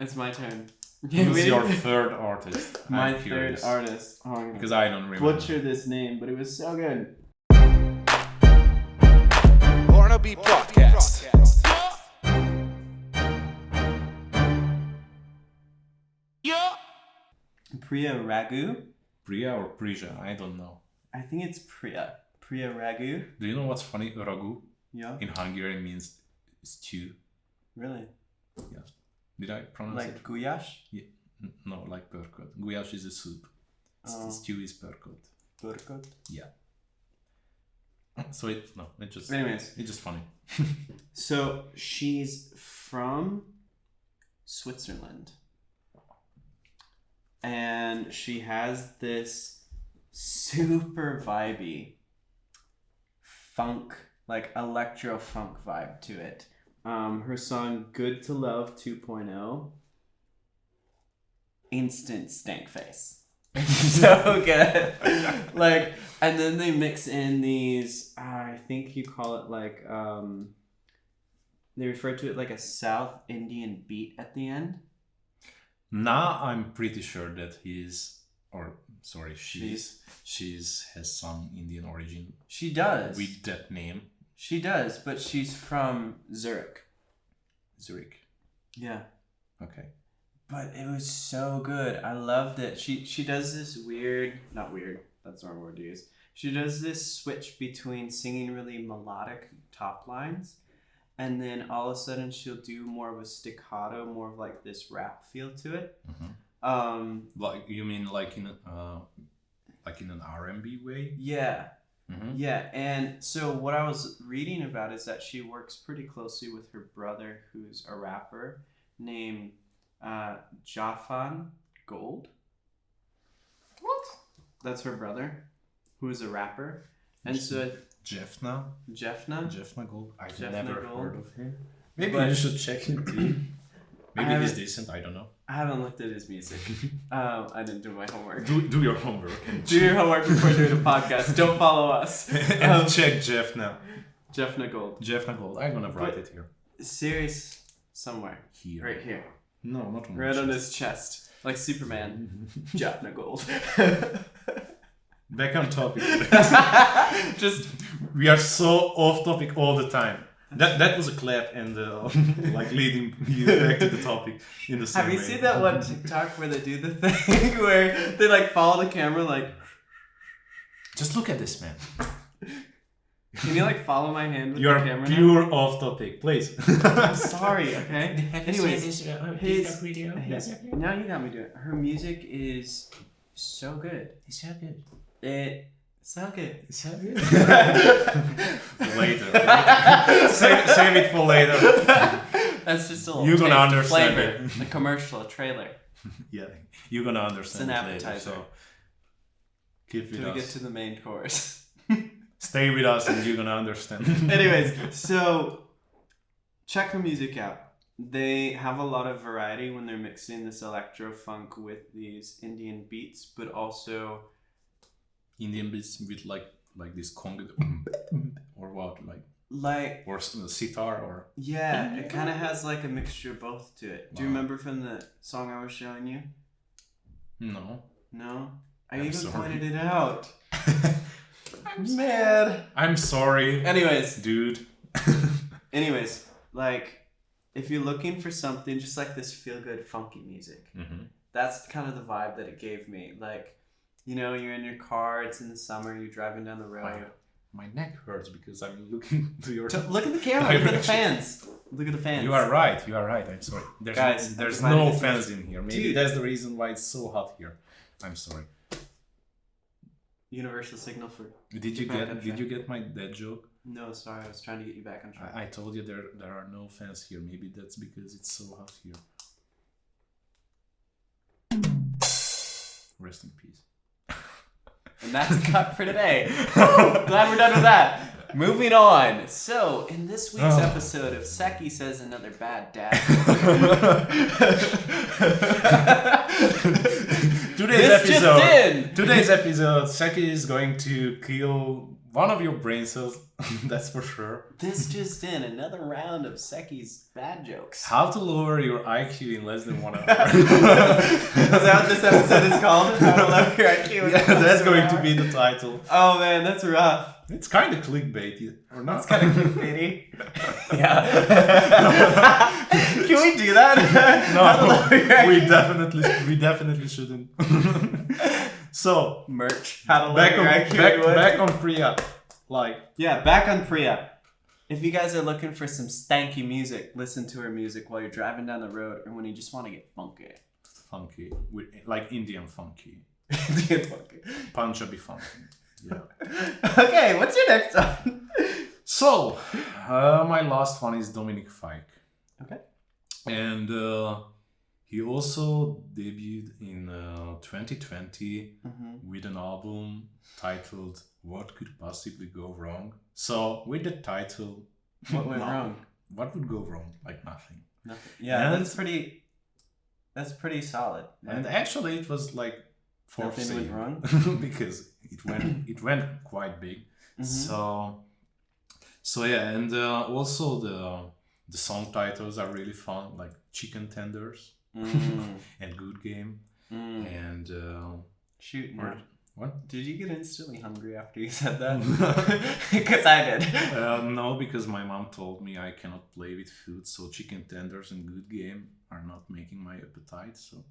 It's my turn. Who's your third artist? My third artist. Oh, because I don't remember. Butcher this name, but it was so good. Barnabbe Prodcast. Priya Ragu. Priya or Prija? I don't know. I think it's Priya. Priya Ragu. Do you know what's funny? Ragu Yeah. in Hungarian means stew. Really? Yes. Did I pronounce Like it? guyash? Yeah. No, like pörkölt. Guyash is a soup. Stew is pörkölt. Pörkölt? Yeah. So it's just funny. So she's from Switzerland. And she has this super vibey funk, like electro funk vibe to it. Her song Good to Love 2.0, instant stank face. So good. Like, and then they mix in these, I think you call it like, they refer to it like a South Indian beat at the end. Now I'm pretty sure that she's has some Indian origin. She does. With that name. She does, but she's from Zurich. Zurich. Yeah. Okay. But it was so good. I loved it. She does this weird, not weird, that's the wrong word to use. She does this switch between singing really melodic top lines, and then all of a sudden she'll do more of a staccato, more of like this rap feel to it. Mm-hmm. Like you mean like in an R&B way? Yeah. Mm-hmm. Yeah, and so what I was reading about is that she works pretty closely with her brother, who's a rapper named Jafan Gold. What? That's her brother, who is a rapper. And so Jeffna Gold. I've never heard of him. Maybe you should check him too. Maybe he's decent. I don't know. I haven't looked at his music. I didn't do my homework. Do your homework. Do your homework before doing a podcast. Don't follow us. And check Jeffna. Jeffna Gold. Jeffna Gold. I'm gonna write it here. Serious somewhere. Here. Right here. No, not on right on his chest. Like Superman. Jeffna Gold. Back on topic. We are so off topic all the time. That was a clap and like leading you back to the topic in the same way. Have you seen that one TikTok where they do the thing where they like follow the camera like... Just look at this man. Can you like follow my hand with you the are camera pure off topic, please. I'm sorry, okay? Anyways, now you got me doing it. Her music is so good. It's so good. It's so good. It's so good. Later. Save it for later. That's just a little you're gonna understand flavor. it. A commercial, a trailer. Yeah, you're gonna understand it's an it appetizer. later. So keep with us. Till we get to the main course. Stay with us and you're gonna understand. Anyways, so check her music out. They have a lot of variety when they're mixing this electro funk with these Indian beats, but also Indian beats with like this conga or what or sitar or yeah, it kind of has like a mixture of both to it. Wow. Do you remember from the song I was showing you? No. I I'm even sorry. pointed it out. I'm mad. I'm sorry. Anyways, dude. Anyways, like if you're looking for something just like this feel good funky music, that's kind of the vibe that it gave me. Like, you know, you're in your car, it's in the summer, you're driving down the road. My neck hurts because I'm looking to your... Look at the camera, look at the fans. Look at the fans. You are right, I'm sorry. There's no fans in here. Maybe that's the reason why it's so hot here. I'm sorry. Universal signal for... Did you get my dad joke? No, sorry, I was trying to get you back on track. I told you there are no fans here. Maybe that's because it's so hot here. Rest in peace. And that's a cut for today. Glad we're done with that. Moving on. So, in this week's episode of Szeki Says Another Bad Dad. Today's episode, Szeki is going to kill one of your brain cells, that's for sure. This just in, another round of Szeki's bad jokes. How to lower your IQ in less than 1 hour. Is that what this episode is called? How to lower your IQ? Yeah, that's going to be the title. Oh man, that's rough. It's kind of clickbaity, or not? It's kind of clickbaity. Yeah. Can we do that? No, we definitely shouldn't. So merch. How to lower your IQ? Back on pre-app. Back on pre-app. If you guys are looking for some stanky music, listen to her music while you're driving down the road, or when you just want to get funky. Funky, like Indian funky. Indian funky. Punjabi funky. Yeah. Okay, what's your next one? So, my last one is Dominic Fike. Okay. And he also debuted in 2020 with an album titled What Could Possibly Go Wrong? So, with the title... What went wrong? What would go wrong? Like nothing. Nothing. Yeah, and that's pretty solid. Right? And actually it was like... Nothing went wrong? Because it went quite big. So yeah, and also the song titles are really fun, like Chicken Tenders and Good Game and shoot. What? Did you get instantly hungry after you said that? Because I did. No, because my mom told me I cannot play with food, so Chicken Tenders and Good Game are not making my appetite. So.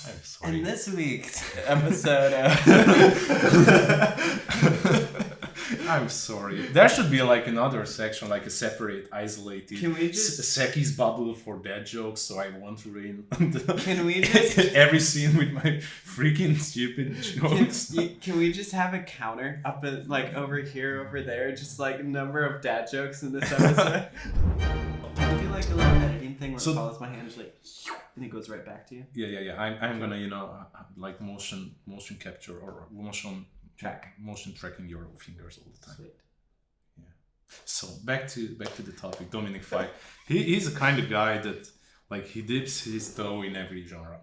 I'm sorry. In this week's episode I'm sorry. There should be like another section, like a separate, isolated Can we just Szeki's bubble for dad jokes, so I won't ruin Can we just every scene with my freaking stupid jokes. Can we just have a counter up at, like over here, over there, just like number of dad jokes in this episode? Can we do like a little editing thing where it follows my hand, just like, and it goes right back to you? Yeah. I'm gonna, like motion capture or motion tracking your fingers all the time. Sweet. Yeah. So back to the topic. Dominic Fike. He's the kind of guy that like he dips his toe in every genre.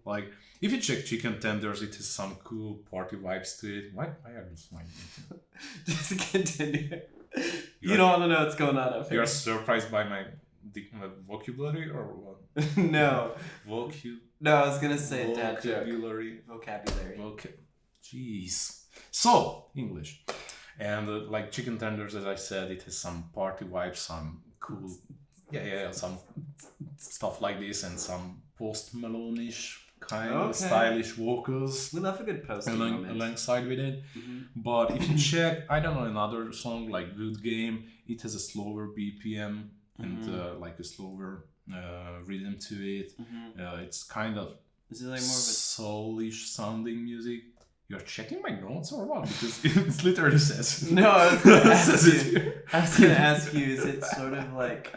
Like if you check Chicken Tenders, it has some cool party vibes to it. Why are you smiling? Just continue. You don't want to know what's going on up here. You're surprised by my vocabulary or what? No. No, I was gonna say dad joke. Vocabulary. Jeez. So, English. And like Chicken Tenders, as I said, it has some party vibes, some cool, some stuff like this, and some post-Malone-ish kind of stylish vocals. We love a good post alongside with it. But if you check, I don't know, another song like Good Game, it has a slower BPM and like a slower rhythm to it. It's kind of is it like more of a soulish sounding music. You're checking my notes or what? Because it literally says. No, I was gonna ask you. Is it sort of like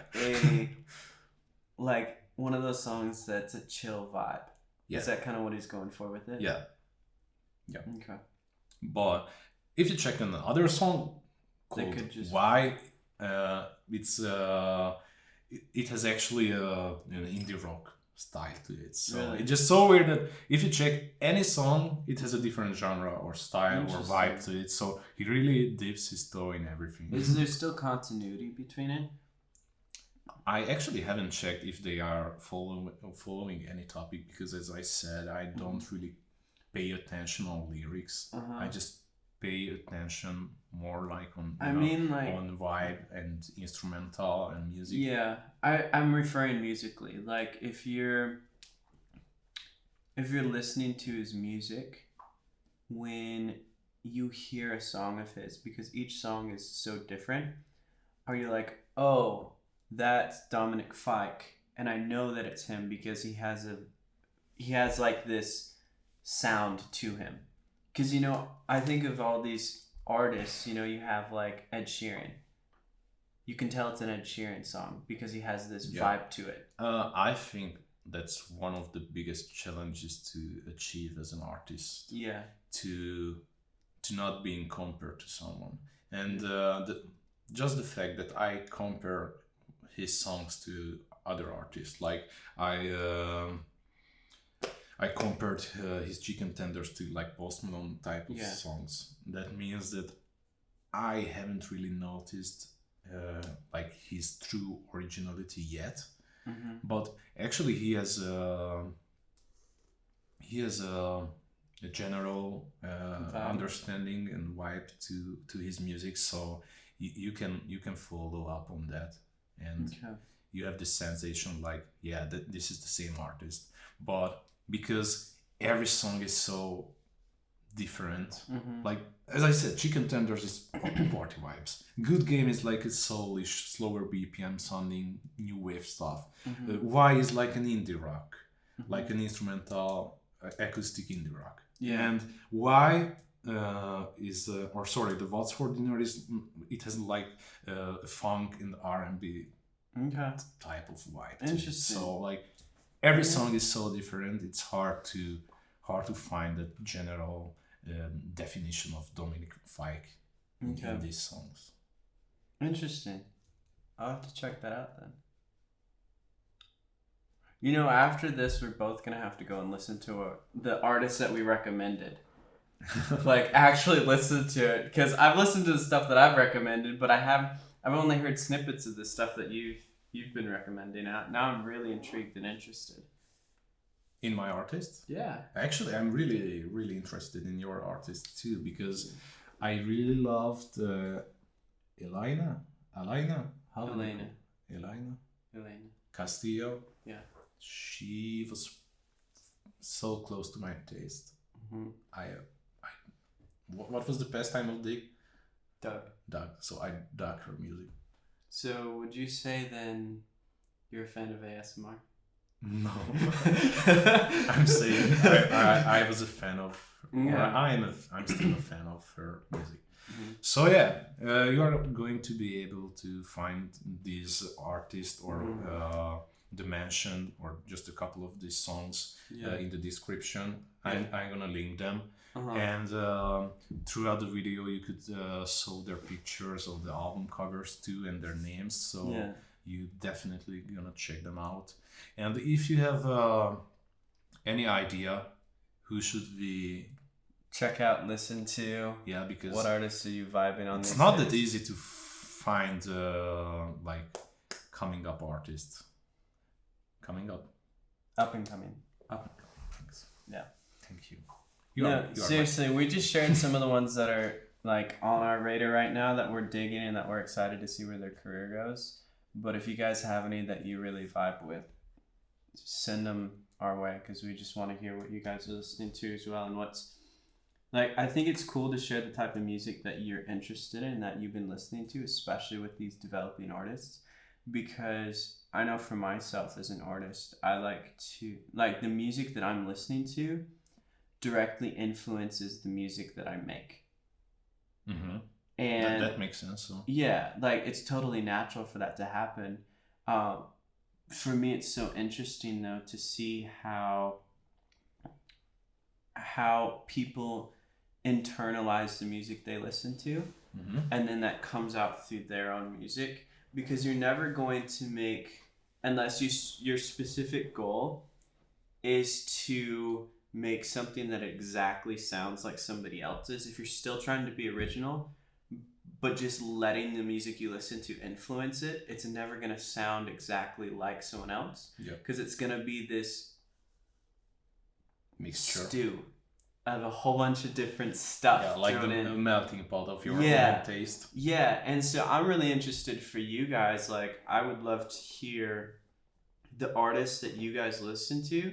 like one of those songs that's a chill vibe? Yeah. Is that kind of what he's going for with it? Yeah. Okay. But if you check another song called Why, it's it has actually an indie rock style to it. So really? It's just so weird that if you check any song, it has a different genre or style or vibe to it. So he really dips his toe in everything. Is there still continuity between it? I actually haven't checked if they are following any topic because, as I said, I don't really pay attention on lyrics. I just pay attention more like on on vibe and instrumental and music. Yeah, I'm referring musically. Like if you're listening to his music, when you hear a song of his, because each song is so different, are you like, oh, that's Dominic Fike, and I know that it's him because he has like this sound to him. Because I think of all these artists, you have like Ed Sheeran. You can tell it's an Ed Sheeran song because he has this vibe to it. I think that's one of the biggest challenges to achieve as an artist. Yeah. To not being compared to someone, and just the fact that I compare his songs to other artists, like I compared his chicken tenders to like Post Malone type of songs. That means that I haven't really noticed like his true originality yet. But actually he has a general understanding and vibe to his music, so you can follow up on that, and you have this sensation like, yeah, that this is the same artist. But because every song is so different, like as I said, Chicken Tenders is party vibes. Good Game is like a soulish, slower BPM sounding new wave stuff. Why is like an indie rock, like an instrumental acoustic indie rock. And Why is the What's for Dinner is, it has like a funk and R&B type of vibe. Interesting. So like every song is so different. It's hard to find a general definition of Dominic Fike in these songs. Interesting. I'll have to check that out then. You know, after this, we're both gonna have to go and listen to the artist that we recommended. Like actually listen to it, because I've listened to the stuff that I've recommended, but I've only heard snippets of the stuff that you've been recommending. Now I'm really intrigued and interested. In my artist? Yeah. Actually, I'm really, really interested in your artist too, because I really loved Elena Castillo. Yeah. She was so close to my taste. What was the pastime of Dick? Doug. So I dug her music. So would you say then you're a fan of ASMR? No. I'm saying I was a fan of, or I'm still a fan of her music. So yeah, you are going to be able to find these artists or Dimension or just a couple of these songs in the description. I'm gonna link them. And throughout the video you could show their pictures of the album covers too and their names, so you definitely gonna check them out. And if you have any idea who should we check out, listen to, because what artists are you vibing on? It's not that easy to find like coming up artists. Up and coming. Thanks. Yeah. Thank you. Seriously, we just shared some of the ones that are like on our radar right now that we're digging and that we're excited to see where their career goes. But if you guys have any that you really vibe with, send them our way, because we just want to hear what you guys are listening to as well. And what's like, I think it's cool to share the type of music that you're interested in, that you've been listening to, especially with these developing artists, because I know for myself as an artist, I like the music that I'm listening to directly influences the music that I make. And that makes sense. So. Yeah, like it's totally natural for that to happen. For me, it's so interesting though to see how people internalize the music they listen to, and then that comes out through their own music, because you're never going to make, unless your specific goal is to make something that exactly sounds like somebody else's. If you're still trying to be original, but just letting the music you listen to influence it, it's never going to sound exactly like someone else, because it's going to be this mixture stew of a whole bunch of different stuff. Like the melting pot of your own taste. Yeah, and so I'm really interested for you guys. Like, I would love to hear the artists that you guys listen to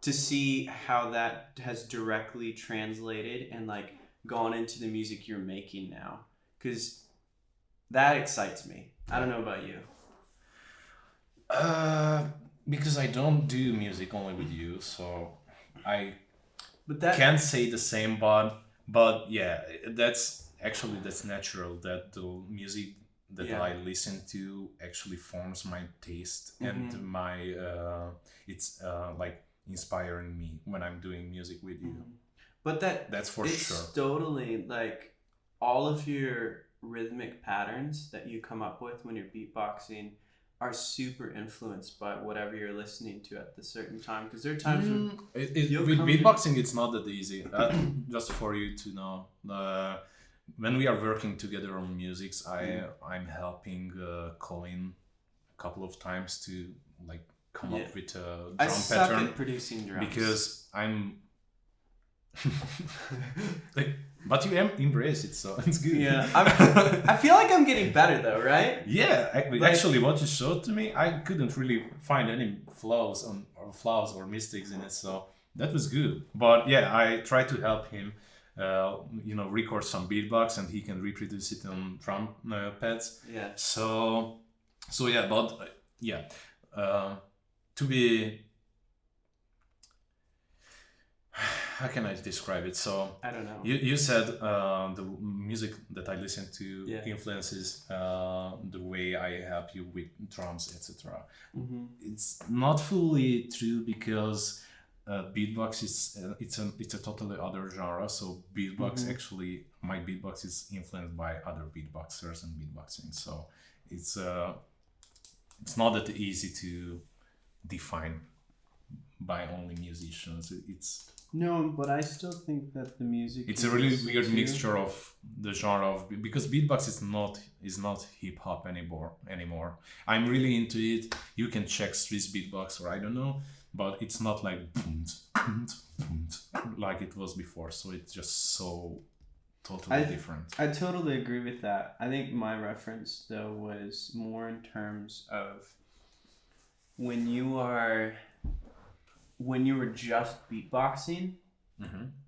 see how that has directly translated and like gone into the music you're making now, because that excites me. I don't know about you. Because I don't do music only with you, so I that can't say the same, but yeah, that's natural, that the music that I listen to actually forms my taste and my it's like inspiring me when I'm doing music with you. But that's for sure. It's totally like all of your rhythmic patterns that you come up with when you're beatboxing, are super influenced by whatever you're listening to at the certain time, because there are times when with beatboxing it's not that easy. Just for you to know, when we are working together on music, I'm helping Colin a couple of times to like come up with a drum I suck pattern at producing drums because I'm like, but you embrace it, so it's good. Yeah, I feel like I'm getting better though, right? Yeah, actually, what you showed to me, I couldn't really find any flaws or mistakes in it, so that was good. But yeah, I try to help him, record some beatbox, and he can reproduce it on drum pads. Yeah. So yeah, but to be. How can I describe it? So I don't know. You said the music that I listen to influences the way I help you with drums, etc. Mm-hmm. It's not fully true because beatbox is it's a totally other genre. So beatbox actually, my beatbox is influenced by other beatboxers and beatboxing. So it's not that easy to define by only musicians. No, but I still think that the music. It's a really weird mixture of the genre of, because beatbox is not hip hop anymore. I'm really into it. You can check Swiss beatbox or I don't know, but it's not like like it was before. So it's just so totally different. I totally agree with that. I think my reference though was more in terms of when you were just beatboxing.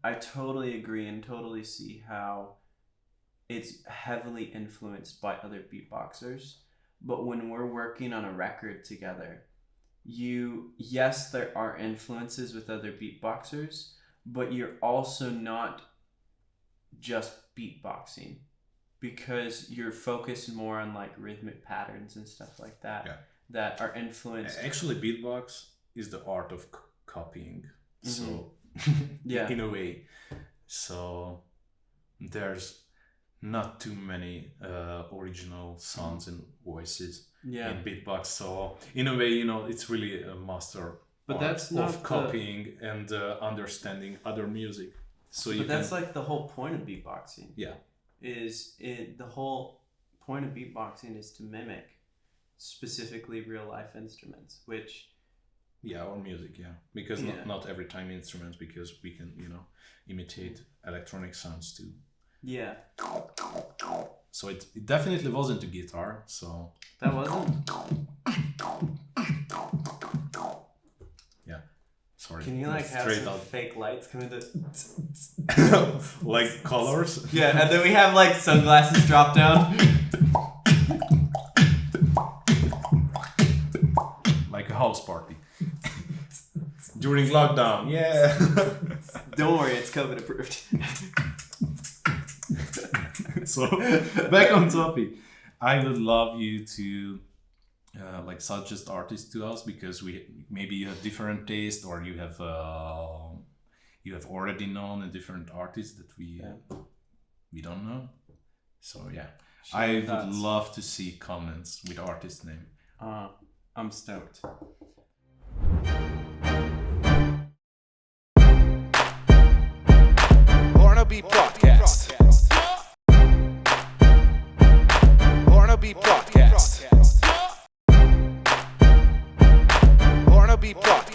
I totally agree and totally see how it's heavily influenced by other beatboxers. But when we're working on a record together, yes, there are influences with other beatboxers, but you're also not just beatboxing, because you're focused more on like rhythmic patterns and stuff like that that are influenced. Actually, beatbox is the art of copying. So in a way, so there's not too many original sounds and voices in beatbox. So in a way, it's really a master art that's not of copying and understanding other music. So that's like the whole point of beatboxing. Yeah, the whole point of beatboxing is to mimic specifically real life instruments, which. Yeah, or music, because not every time instruments, because we can imitate electronic sounds too. Yeah. So it definitely wasn't a guitar. So that wasn't. Yeah. Sorry. Can you have some fake lights coming to like colors? Yeah, and then we have like sunglasses drop down. Like a house party. During lockdown, yeah. Don't worry, it's COVID approved. So, back on topic, I would love you to suggest artists to us, because maybe you have different taste, or you have already known a different artist that we don't know. So I would love to see comments with artist name. I'm stoked. Barnabbe Prodcast. Barnabbe Prodcast. Barnabbe Prodcast.